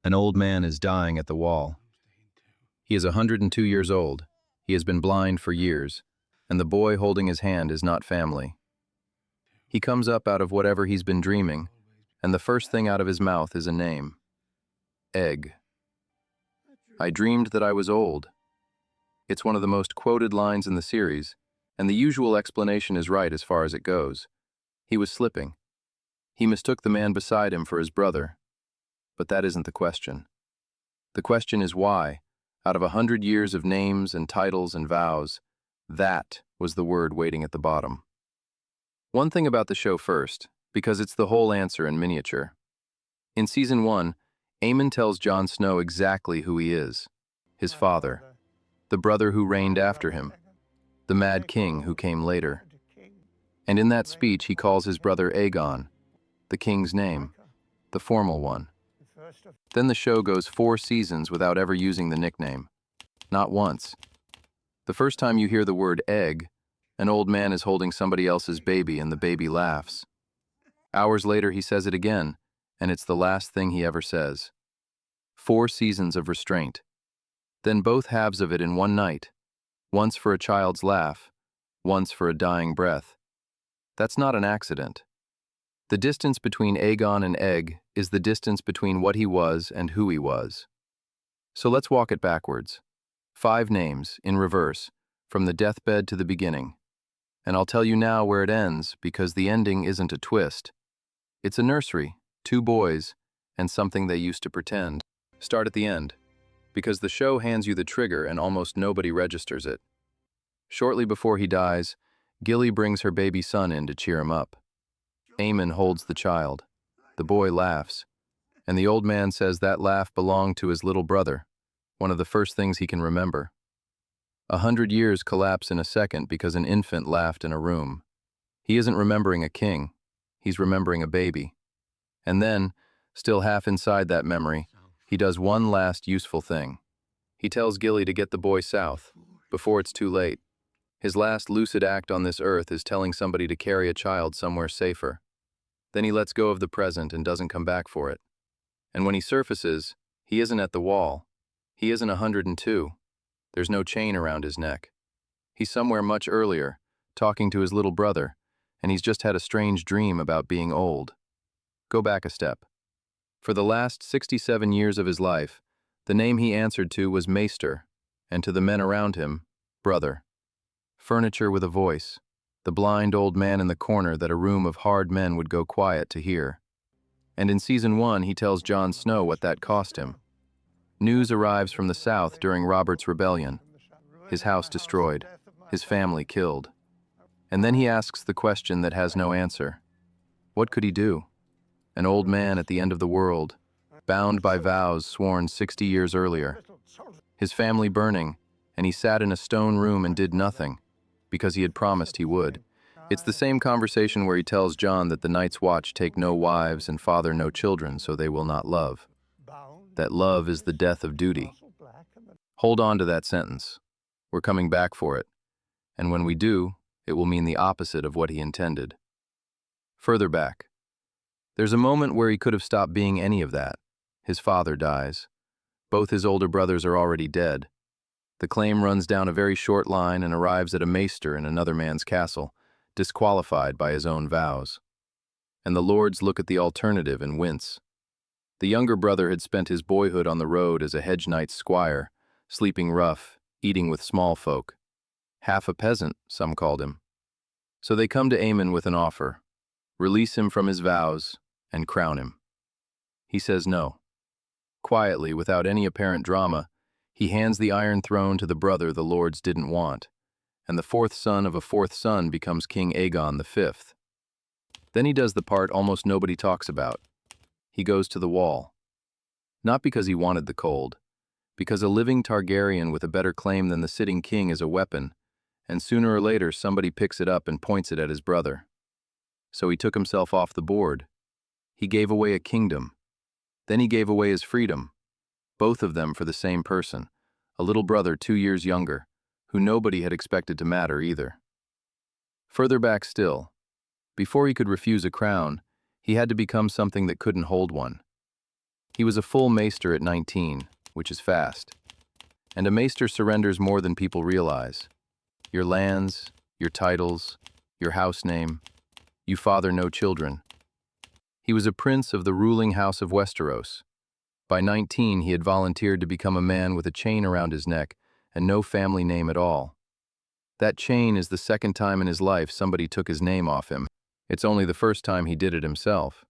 An old man is dying at the wall. He is 102 years old. He has been blind for years, and the boy holding his hand is not family. He comes up out of whatever he's been dreaming, and the first thing out of his mouth is a name. Egg. I dreamed that I was old. It's one of the most quoted lines in the series, and the usual explanation is right as far as it goes. He was slipping. He mistook the man beside him for his brother. But that isn't the question. The question is why, out of 100 years of names and titles and vows, that was the word waiting at the bottom. One thing about the show first, because it's the whole answer in miniature. In Season 1, Aemon tells Jon Snow exactly who he is. His father. The brother who reigned after him. The Mad King who came later. And in that speech he calls his brother Aegon, the king's name, the formal one. Then the show goes 4 seasons without ever using the nickname. Not once. The first time you hear the word egg, an old man is holding somebody else's baby and the baby laughs. Hours later he says it again, and it's the last thing he ever says. 4 seasons of restraint. Then both halves of it in one night. Once for a child's laugh, once for a dying breath. That's not an accident. The distance between Aegon and Egg is the distance between what he was and who he was. So let's walk it backwards. 5 names, in reverse, from the deathbed to the beginning. And I'll tell you now where it ends, because the ending isn't a twist. It's a nursery, 2 boys, and something they used to pretend. Start at the end, because the show hands you the trigger and almost nobody registers it. Shortly before he dies, Gilly brings her baby son in to cheer him up. Aemon holds the child. The boy laughs, and the old man says that laugh belonged to his little brother, one of the first things he can remember. 100 years collapse in a second because an infant laughed in a room. He isn't remembering a king, he's remembering a baby. And then, still half inside that memory, he does one last useful thing. He tells Gilly to get the boy south, before it's too late. His last lucid act on this earth is telling somebody to carry a child somewhere safer. Then he lets go of the present and doesn't come back for it. And when he surfaces, he isn't at the wall. He isn't 102. There's no chain around his neck. He's somewhere much earlier, talking to his little brother, and he's just had a strange dream about being old. Go back a step. For the last 67 years of his life, the name he answered to was Maester, and to the men around him, brother. Furniture with a voice, the blind old man in the corner that a room of hard men would go quiet to hear. And in Season 1 he tells Jon Snow what that cost him. News arrives from the south during Robert's rebellion. His house destroyed, his family killed. And then he asks the question that has no answer. What could he do? An old man at the end of the world, bound by vows sworn 60 years earlier. His family burning, and he sat in a stone room and did nothing, because he had promised he would. It's the same conversation where he tells Jon that the Night's Watch take no wives and father no children, so they will not love. That love is the death of duty. Hold on to that sentence. We're coming back for it. And when we do, it will mean the opposite of what he intended. Further back. There's a moment where he could have stopped being any of that. His father dies. Both his older brothers are already dead. The claim runs down a very short line and arrives at a maester in another man's castle, disqualified by his own vows. And the lords look at the alternative and wince. The younger brother had spent his boyhood on the road as a hedge knight's squire, sleeping rough, eating with small folk. Half a peasant, some called him. So they come to Aemon with an offer. Release him from his vows and crown him. He says no. Quietly, without any apparent drama, he hands the Iron Throne to the brother the lords didn't want, and the 4th son of a 4th son becomes King Aegon V. Then he does the part almost nobody talks about. He goes to the wall. Not because he wanted the cold, because a living Targaryen with a better claim than the sitting king is a weapon, and sooner or later somebody picks it up and points it at his brother. So he took himself off the board. He gave away a kingdom. Then he gave away his freedom. Both of them for the same person, a little brother 2 years younger, who nobody had expected to matter either. Further back still, before he could refuse a crown, he had to become something that couldn't hold one. He was a full maester at 19, which is fast. And a maester surrenders more than people realize. Your lands, your titles, your house name. You father no children. He was a prince of the ruling house of Westeros. By 19, he had volunteered to become a man with a chain around his neck and no family name at all. That chain is the second time in his life somebody took his name off him. It's only the first time he did it himself.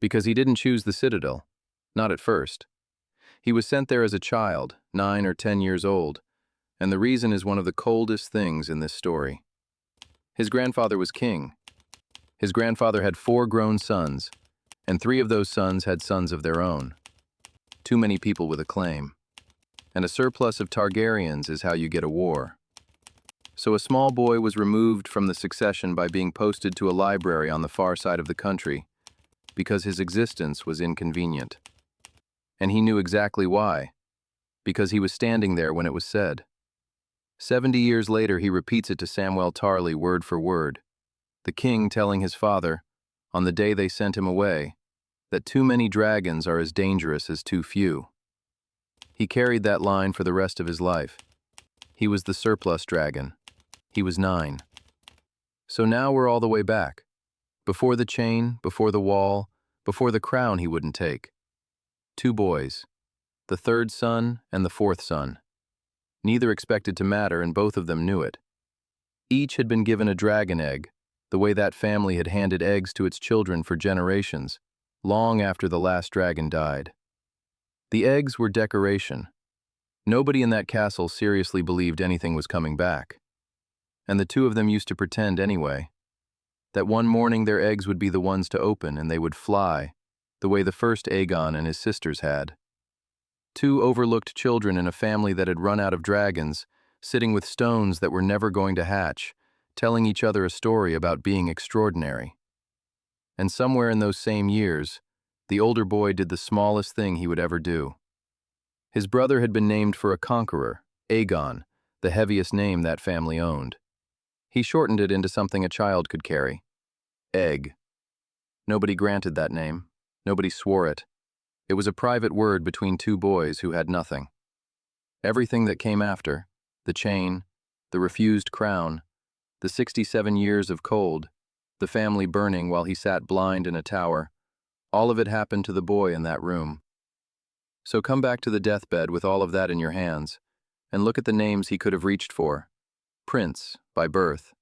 Because he didn't choose the Citadel. Not at first. He was sent there as a child, 9 or 10 years old, and the reason is one of the coldest things in this story. His grandfather was king. His grandfather had 4 grown sons, and 3 of those sons had sons of their own. Too many people with a claim. And a surplus of Targaryens is how you get a war. So a small boy was removed from the succession by being posted to a library on the far side of the country, because his existence was inconvenient. And he knew exactly why, because he was standing there when it was said. 70 years later he repeats it to Samwell Tarly word for word, the king telling his father, on the day they sent him away, that too many dragons are as dangerous as too few. He carried that line for the rest of his life. He was the surplus dragon. He was 9. So now we're all the way back. Before the chain, before the wall, before the crown he wouldn't take. 2 boys, the 3rd son and the 4th son. Neither expected to matter, and both of them knew it. Each had been given a dragon egg, the way that family had handed eggs to its children for generations, long after the last dragon died. The eggs were decoration. Nobody in that castle seriously believed anything was coming back. And the 2 of them used to pretend anyway. That one morning their eggs would be the ones to open and they would fly, the way the first Aegon and his sisters had. 2 overlooked children in a family that had run out of dragons, sitting with stones that were never going to hatch, telling each other a story about being extraordinary. And somewhere in those same years, the older boy did the smallest thing he would ever do. His brother had been named for a conqueror, Aegon, the heaviest name that family owned. He shortened it into something a child could carry. Egg. Nobody granted that name. Nobody swore it. It was a private word between 2 boys who had nothing. Everything that came after, the chain, the refused crown, the 67 years of cold, the family burning while he sat blind in a tower, all of it happened to the boy in that room. So come back to the deathbed with all of that in your hands, and look at the names he could have reached for. Prince, by birth.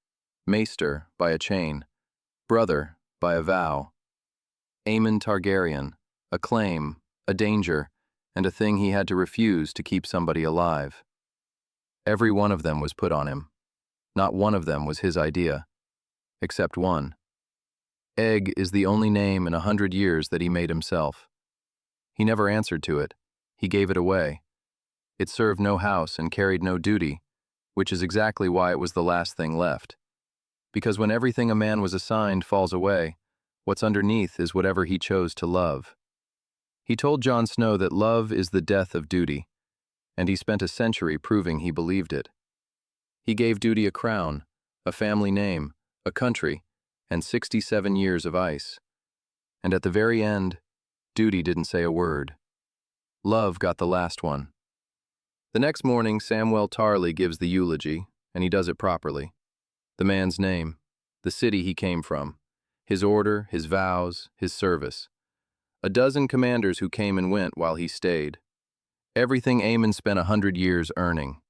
Maester, by a chain. Brother, by a vow. Aemon Targaryen, a claim, a danger, and a thing he had to refuse to keep somebody alive. Every one of them was put on him. Not one of them was his idea. Except one. Egg is the only name in 100 years that he made himself. He never answered to it. He gave it away. It served no house and carried no duty, which is exactly why it was the last thing left. Because when everything a man was assigned falls away, what's underneath is whatever he chose to love. He told Jon Snow that love is the death of duty, and he spent a century proving he believed it. He gave duty a crown, a family name, a country, and 67 years of ice. And at the very end, duty didn't say a word. Love got the last one. The next morning, Samwell Tarly gives the eulogy, and he does it properly. The man's name, the city he came from, his order, his vows, his service. A dozen commanders who came and went while he stayed. Everything Aemon spent 100 years earning.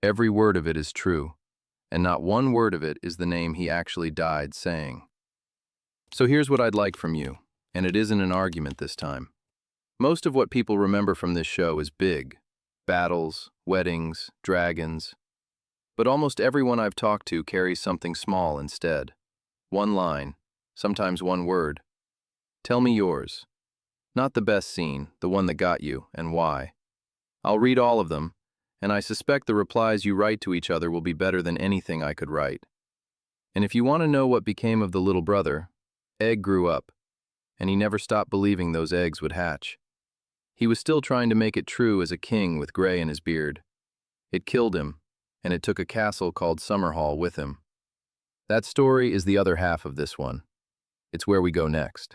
Every word of it is true, and not one word of it is the name he actually died saying. So here's what I'd like from you, and it isn't an argument this time. Most of what people remember from this show is big. Battles, weddings, dragons. But almost everyone I've talked to carries something small instead. One line, sometimes one word. Tell me yours. Not the best scene, the one that got you, and why. I'll read all of them, and I suspect the replies you write to each other will be better than anything I could write. And if you want to know what became of the little brother, Egg grew up, and he never stopped believing those eggs would hatch. He was still trying to make it true as a king with gray in his beard. It killed him, and it took a castle called Summerhall with him. That story is the other half of this one. It's where we go next.